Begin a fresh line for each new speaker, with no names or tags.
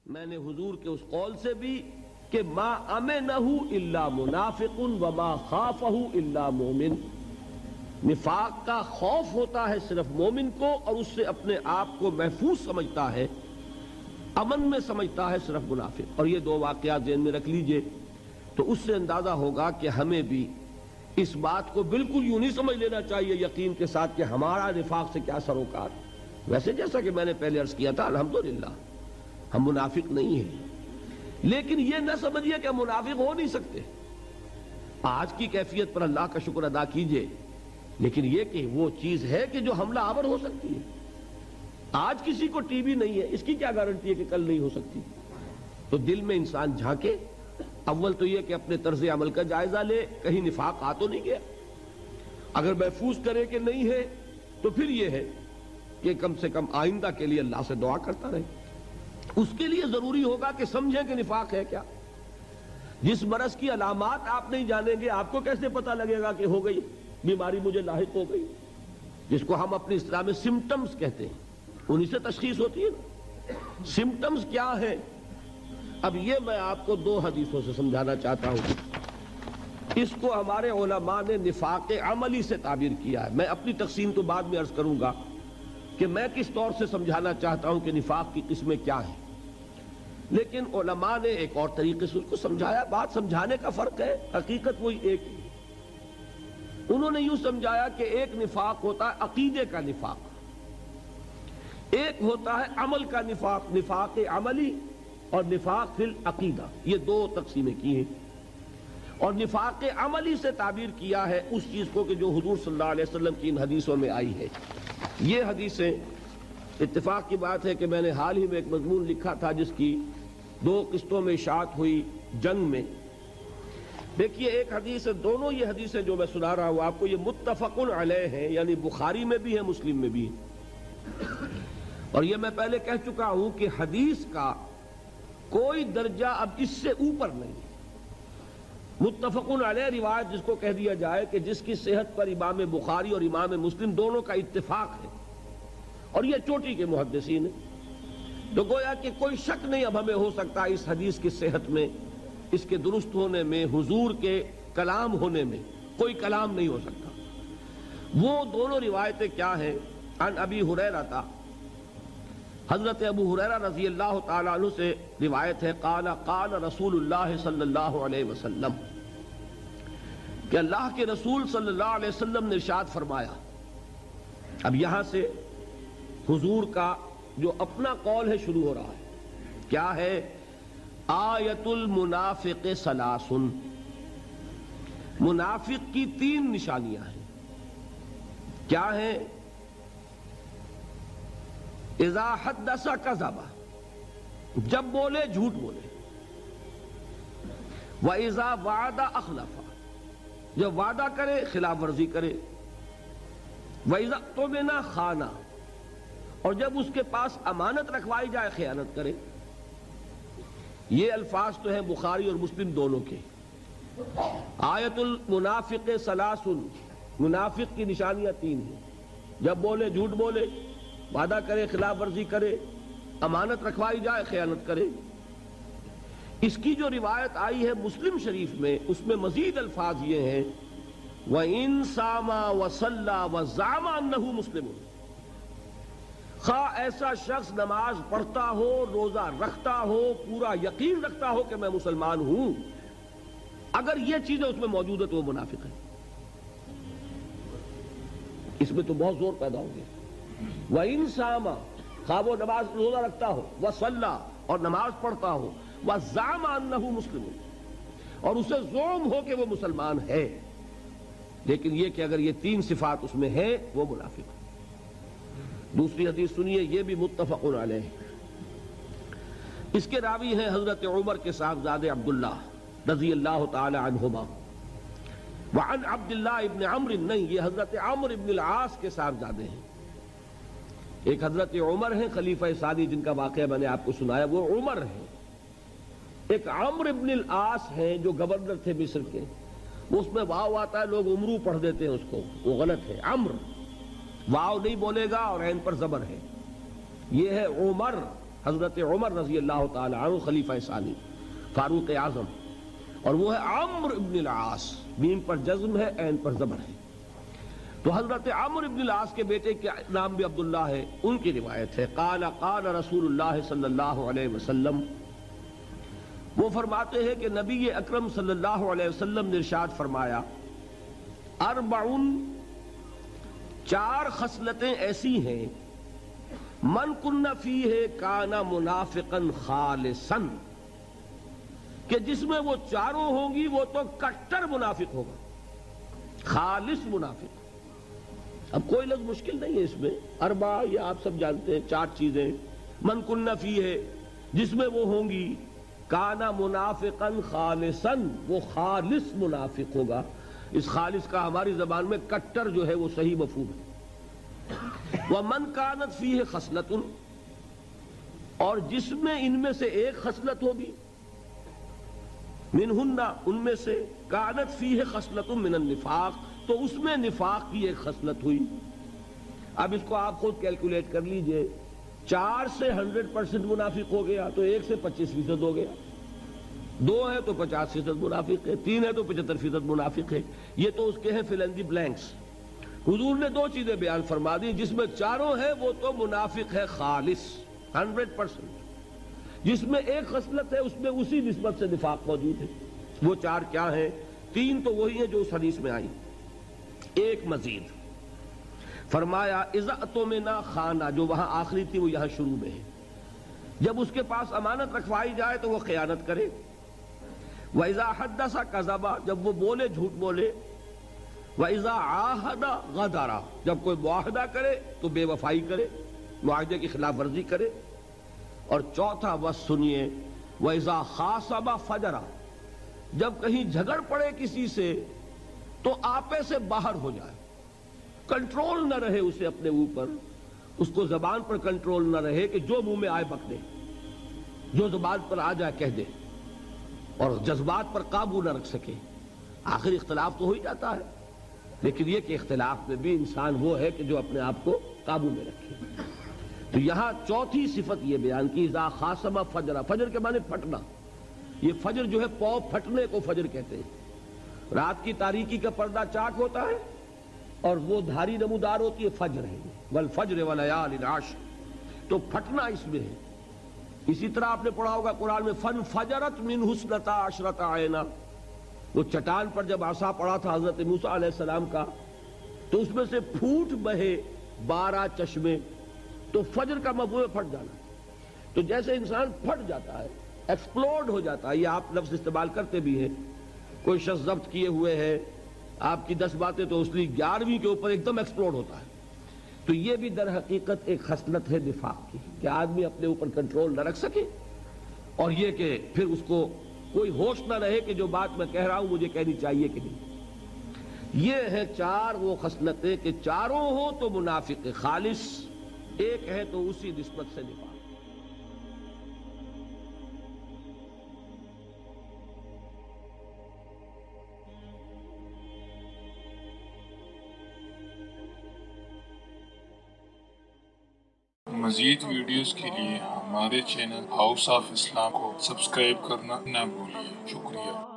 میں نے حضور کے اس قول سے بھی کہ ما امنہ الا منافق وما خافہ الا مومن، نفاق کا خوف ہوتا ہے صرف مومن کو اور اس سے اپنے آپ کو محفوظ سمجھتا ہے، امن میں سمجھتا ہے صرف منافق۔ اور یہ دو واقعات ذہن میں رکھ لیجئے تو اس سے اندازہ ہوگا کہ ہمیں بھی اس بات کو بالکل یوں نہیں سمجھ لینا چاہیے یقین کے ساتھ کہ ہمارا نفاق سے کیا سروکار۔ ویسے جیسا کہ میں نے پہلے عرض کیا تھا الحمدللہ ہم منافق نہیں ہیں، لیکن یہ نہ سمجھیے کہ ہم منافق ہو نہیں سکتے۔ آج کی کیفیت پر اللہ کا شکر ادا کیجئے، لیکن یہ کہ وہ چیز ہے کہ جو حملہ آور ہو سکتی ہے۔ آج کسی کو ٹی بی نہیں ہے، اس کی کیا گارنٹی ہے کہ کل نہیں ہو سکتی؟ تو دل میں انسان جھانکے، اول تو یہ کہ اپنے طرز عمل کا جائزہ لے، کہیں نفاق آ تو نہیں گیا۔ اگر محفوظ کرے کہ نہیں ہے تو پھر یہ ہے کہ کم سے کم آئندہ کے لیے اللہ سے دعا کرتا رہے۔ اس کے لیے ضروری ہوگا کہ سمجھیں کہ نفاق ہے کیا۔ جس مرض کی علامات آپ نہیں جانیں گے، آپ کو کیسے پتہ لگے گا کہ ہو گئی بیماری مجھے لاحق ہو گئی؟ جس کو ہم اپنی اصطلاح میں سمٹمز کہتے ہیں، انہی سے تشخیص ہوتی ہے نا۔ سمٹمز کیا ہیں؟ اب یہ میں آپ کو دو حدیثوں سے سمجھانا چاہتا ہوں۔ اس کو ہمارے علماء نے نفاق عملی سے تعبیر کیا ہے۔ میں اپنی تقسیم تو بعد میں عرض کروں گا کہ میں کس طور سے سمجھانا چاہتا ہوں کہ نفاق کی قسمیں کیا ہیں، لیکن علماء نے ایک اور طریقے سے اس کو سمجھایا۔ بات سمجھانے کا فرق ہے، حقیقت وہی ایک ہے۔ انہوں نے یوں سمجھایا کہ ایک نفاق ہوتا ہے عقیدے کا نفاق، ایک ہوتا ہے عمل کا نفاق، نفاق عملی اور نفاق فی العقیدہ، یہ دو تقسیمیں کی ہیں۔ اور نفاق عملی سے تعبیر کیا ہے اس چیز کو کہ جو حضور صلی اللہ علیہ وسلم کی ان حدیثوں میں آئی ہے۔ یہ حدیثیں، اتفاق کی بات ہے کہ میں نے حال ہی میں ایک مضمون لکھا تھا جس کی دو قسطوں میں اشاعت ہوئی جنگ میں۔ دیکھیے ایک حدیث ہے، دونوں یہ حدیثیں جو میں سنا رہا ہوں آپ کو، یہ متفق علیہ ہیں، یعنی بخاری میں بھی ہے مسلم میں بھی ہے۔ اور یہ میں پہلے کہہ چکا ہوں کہ حدیث کا کوئی درجہ اب اس سے اوپر نہیں۔ متفق علیہ روایت جس کو کہہ دیا جائے کہ جس کی صحت پر امام بخاری اور امام مسلم دونوں کا اتفاق ہے، اور یہ چوٹی کے محدثین ہیں، تو گویا کہ کوئی شک نہیں اب ہمیں ہو سکتا اس حدیث کی صحت میں، اس کے درست ہونے میں، حضور کے کلام ہونے میں کوئی کلام نہیں ہو سکتا۔ وہ دونوں روایتیں کیا ہیں؟ عن ابی ہریرہ، حضرت ابو ہریرہ رضی اللہ تعالیٰ عنہ سے روایت ہے، قال قال رسول اللہ صلی اللہ علیہ وسلم، کہ اللہ کے رسول صلی اللہ علیہ وسلم نے ارشاد فرمایا۔ اب یہاں سے حضور کا جو اپنا قول ہے شروع ہو رہا ہے۔ کیا ہے؟ آیت المنافق ثلاث، منافق کی تین نشانیاں ہیں۔ کیا ہیں؟ اذا حدث کذب، جب بولے جھوٹ بولے، واذا وعد اخلف، جب وعدہ کرے خلاف ورزی کرے، واذا اؤتمن خان، اور جب اس کے پاس امانت رکھوائی جائے خیانت کرے۔ یہ الفاظ تو ہیں بخاری اور مسلم دونوں کے۔ آیت المنافق ثلاث، منافق کی نشانیاں تین ہیں، جب بولے جھوٹ بولے، وعدہ کرے خلاف ورزی کرے، امانت رکھوائی جائے خیانت کرے۔ اس کی جو روایت آئی ہے مسلم شریف میں، اس میں مزید الفاظ یہ ہیں، وَإِن صَامَ وَصَلَّى وَزَعَمَ أَنَّهُ مُسْلِمٌ، خواہ ایسا شخص نماز پڑھتا ہو، روزہ رکھتا ہو، پورا یقین رکھتا ہو کہ میں مسلمان ہوں، اگر یہ چیزیں اس میں موجود ہے تو وہ منافق ہے۔ اس میں تو بہت زور پیدا ہو گیا۔ وَإِن صَامَ، خواہ وہ نماز روزہ رکھتا ہو، وَصَلَّى، اور نماز پڑھتا ہو، وَزَعَمَ أَنَّهُ مُسْلِمٌ، اور اسے زعم ہو کہ وہ مسلمان ہے، لیکن یہ کہ اگر یہ تین صفات اس میں ہیں وہ منافق ہے۔ دوسری حدیث سنیے، یہ بھی متفق علیہ، اس کے راوی ہیں حضرت عمر کے صاحبزادے عبداللہ رضی اللہ تعالی عنہما، وعن عبداللہ ابن عمرو، نہیں یہ حضرت عمرو ابن العاص کے صاحبزادے ہیں۔ ایک حضرت عمر ہیں خلیفہ ثانی جن کا واقعہ میں نے آپ کو سنایا، وہ عمر ہیں۔ ایک عمرو ابن العاص ہیں جو گورنر تھے مصر کے، اس میں واو آتا ہے، لوگ عمرو پڑھ دیتے ہیں اس کو، وہ غلط ہے۔ عمرو واو نہیں بولے گا اور عین پر زبر ہے، یہ ہے عمر، حضرت عمر رضی اللہ تعالی عنہ خلیفہ ثانی فاروق اعظم، اور وہ ہے عمرو ابن العاص، میم پر جزم ہے، عین پر زبر ہے۔ تو حضرت عمرو ابن العاص کے بیٹے کے نام بھی عبداللہ ہے، ان کی روایت ہے قال قال رسول اللہ صلی اللہ علیہ وسلم، وہ فرماتے ہیں کہ نبی اکرم صلی اللہ علیہ وسلم نے ارشاد فرمایا، اربعن، چار خصلتیں ایسی ہیں، من کن فیہ کان منافقا خالصا، کہ جس میں وہ چاروں ہوں گی وہ تو کٹر منافق ہوگا، خالص منافق۔ اب کوئی لفظ مشکل نہیں ہے اس میں، اربع یہ آپ سب جانتے ہیں، چار چیزیں، من کن فیہ جس میں وہ ہوں گی، کانا منافقا خالصا وہ خالص منافق ہوگا۔ اس خالص کا ہماری زبان میں کٹر جو ہے وہ صحیح مفہوم ہے۔ ومن کانت فیہ خصلۃ، اور جس میں ان میں سے ایک خصلت ہوگی، منہن ان میں سے، کانت فیہ خصلۃ من النفاق تو اس میں نفاق کی ایک خصلت ہوئی۔ اب اس کو آپ خود کیلکولیٹ کر لیجئے، 4 سے 100% منافق ہو گیا تو 1 سے 25% ہو گیا، 2 ہے تو 50% منافق ہے، 3 ہے تو 75% منافق ہے۔ یہ تو اس کے ہیں فل ان دی بلینکس۔ حضور نے 2 چیزیں بیان فرما دی، جس میں چاروں ہے وہ تو منافق ہے خالص 100%، جس میں ایک خصلت ہے اس میں اسی نسبت سے نفاق موجود ہے۔ وہ 4 کیا ہیں؟ 3 تو وہی ہیں جو اس حدیث میں آئی، ایک مزید فرمایا اذا اؤتمنا خانا، جو وہاں آخری تھی وہ یہاں شروع میں ہے، جب اس کے پاس امانت رکھوائی جائے تو وہ خیانت کرے، وَإِذَا حَدَّثَ كَذَبَ جب وہ بولے جھوٹ بولے، وَإِذَا عَاهَدَ غَدَرَ جب کوئی معاہدہ کرے تو بے وفائی کرے، معاہدے کی خلاف ورزی کرے، اور چوتھا بس سنیے، وَإِذَا خَاصَمَ فَجَرَ جب کہیں جھگڑ پڑے کسی سے تو آپے سے باہر ہو جائے، کنٹرول نہ رہے اسے اپنے اوپر، اس کو زبان پر کنٹرول نہ رہے کہ جو منہ میں آئے بک دے، جو زبان پر آ جائے کہہ دے، اور جذبات پر قابو نہ رکھ سکے۔ آخر اختلاف تو ہو ہی جاتا ہے، لیکن یہ کہ اختلاف میں بھی انسان وہ ہے کہ جو اپنے آپ کو قابو میں رکھے۔ تو یہاں چوتھی صفت یہ بیان کی، اذا خاصم فجر، فجر کے معنی پھٹنا، یہ فجر جو ہے پاؤں پھٹنے کو فجر کہتے ہیں۔ رات کی تاریکی کا پردہ چاک ہوتا ہے اور وہ دھاری نمودار ہوتی ہے، فجر ہے، والفجر ولیال عشر، تو پھٹنا اس میں ہے۔ اسی طرح آپ نے پڑھا ہوگا قرآن میں فنفجرت منہ اثنتا عشرۃ عینا، وہ چٹان پر جب عصا پڑا تھا حضرت موسیٰ علیہ السلام کا تو اس میں سے پھوٹ بہے 12 چشمے، تو فجر کا مفہوم پھٹ جانا۔ تو جیسے انسان پھٹ جاتا ہے، ایکسپلوڈ ہو جاتا ہے، یہ آپ لفظ استعمال کرتے بھی ہیں، کوئی شخص ضبط کیے ہوئے ہے، آپ کی 10 باتیں تو اس لیے 11ویں کے اوپر ایک دم ایکسپلوڈ ہوتا ہے۔ تو یہ بھی در حقیقت ایک خصلت ہے نفاق کی، کہ آدمی اپنے اوپر کنٹرول نہ رکھ سکے، اور یہ کہ پھر اس کو کوئی ہوش نہ رہے کہ جو بات میں کہہ رہا ہوں مجھے کہنی چاہیے کہ نہیں۔ یہ ہے 4 وہ خصلتیں کہ چاروں ہو تو منافق خالص، ایک ہے تو اسی نسبت سے نفاق۔
مزید ویڈیوز کے لیے ہمارے چینل ہاؤس آف اسلام کو سبسکرائب کرنا نہ بھولیے۔ شکریہ۔